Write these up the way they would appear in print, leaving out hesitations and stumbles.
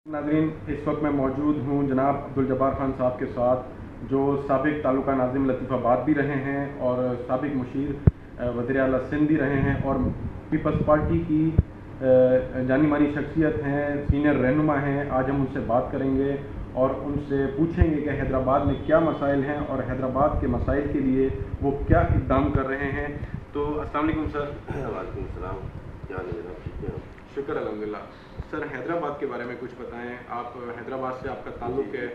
नाज़रीन, इस वक्त मैं मौजूद हूँ जनाब अब्दुल जब्बार खान साहब के साथ, जो साबिक तालुका नाज़िम लतीफ़ाबाद भी रहे हैं और साबिक मुशीर वज़ीर आला सिंध भी रहे हैं और पीपल्स पार्टी की जानी मानी शख्सियत हैं, सीनियर रहनुमा हैं। आज हम उनसे बात करेंगे और उनसे पूछेंगे कि हैदराबाद में क्या मसाइल हैं और हैदराबाद के मसाइल के लिए वो क्या इक़दाम कर रहे हैं। तो अस्सलाम वालेकुम सर। वालेकुम सलाम, क्या हाल है जनाब? ठीक है, शुक्र अल्हम्दुलिल्लाह। सर, हैदराबाद के बारे में कुछ बताएं। आप हैदराबाद से आपका ताल्लुक़ है?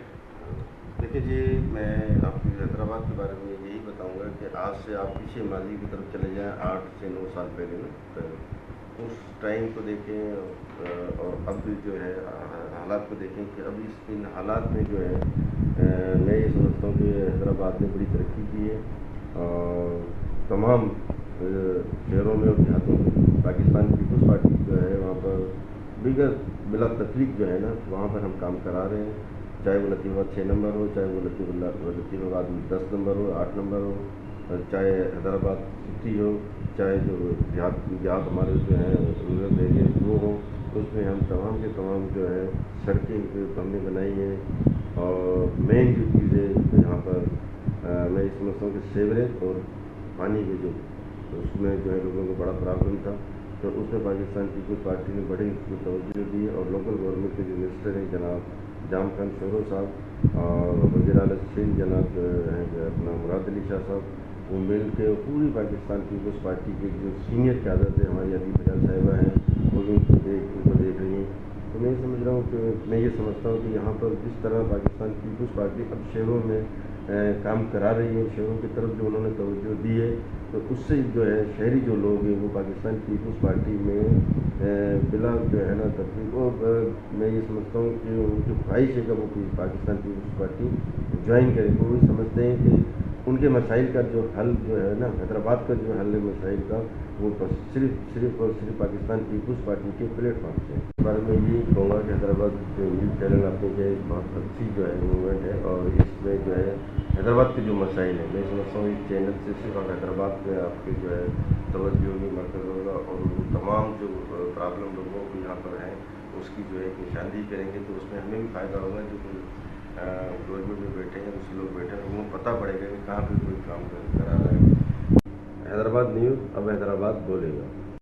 देखिए जी, मैं आपको हैदराबाद के बारे में यही बताऊंगा कि आज से आप पीछे माजी की तरफ चले जाएं 8 से 9 साल पहले ना, तो उस टाइम को देखें और अब जो है हालात को देखें कि अब इन हालात में जो है मैं ये समझता हूँ कि हैदराबाद ने बड़ी तरक्की की है और तमाम शहरों में और देहातों में पाकिस्तान पीपल्स पार्टी जो है वहाँ पर बिला तकलीफ जो है ना, वहाँ पर हम काम करा रहे हैं। चाहे वो लतीफ़ाबाद 6 नंबर हो, चाहे वो लतीफ़ाबाद 10 नंबर हो, 8 नंबर हो, चाहे हैदराबाद सिटी हो, चाहे जो देहात हमारे जो हैं रूरल एरिया वो हो, उसमें हम तमाम के तमाम जो है सड़कें हमने बनाई हैं। और मेन जो चीज़ है यहाँ पर मैं इस समझता हूँ कि सीवरेज और पानी के जो उसमें जो है लोगों को बड़ा प्रॉब्लम था, तो उसमें पाकिस्तान पीपल्स पार्टी ने बड़ी तवज्जो दी और लोकल गवर्नमेंट के जो मिनिस्टर हैं जनाब जाम खान शोरो साहब और वज़ीर आला सिंध जनाब हैं अपना मुराद अली शाह साहब, वो मिल के पूरी पाकिस्तान पीपल्स पार्टी के जो सीनियर क़यादत है हमारी अली बजाज साहिबा हैं, वो भी उनको देख रही हैं। तो मैं समझ रहा हूँ कि मैं ये समझता हूँ कि यहाँ पर जिस तरह पाकिस्तान पीपल्स पार्टी अब शहरों में काम करा रही है, शहरों की तरफ जो उन्होंने तवज्जो दी है, तो उससे जो है शहरी जो लोग हैं वो पाकिस्तान पीपल्स पार्टी में बिला जो है ना तकलीफ मैं ये समझता हूँ कि उनकी ख्वाहिश है कि वो पाकिस्तान पीपल्स पार्टी ज्वाइन करें। वो भी समझते हैं कि उनके मसाइल का जो हल जो है ना, हैदराबाद का जो हल है मसाइल का, वो बस सिर्फ और सिर्फ पाकिस्तान पीपल्स पार्टी के प्लेटफॉर्म से। इस बारे में ये कहूँगा कि हैदराबाद जो न्यूज़ चैनल आपने जो है बहुत अच्छी जो है मूवमेंट है और इसमें जो है हैदराबाद के जो मसाइल हैं मैं समझता हूँ इस चैनल से सिर्फ हैदराबाद में आपके जो है तवज्जो होगी, मरकज़ होगा और तमाम जो प्रॉब्लम लोगों को यहाँ पर हैं उसकी जो है निशानदेही करेंगे, तो उसमें हमें भी फ़ायदा होगा। जो गवर्नमेंट में बैठे हैं उस लोग बैठे हैं उनको पता पड़ेगा कि कहाँ पर कोई काम करा रहा है। हैदराबाद न्यूज़ अब हैदराबाद बोलेगा।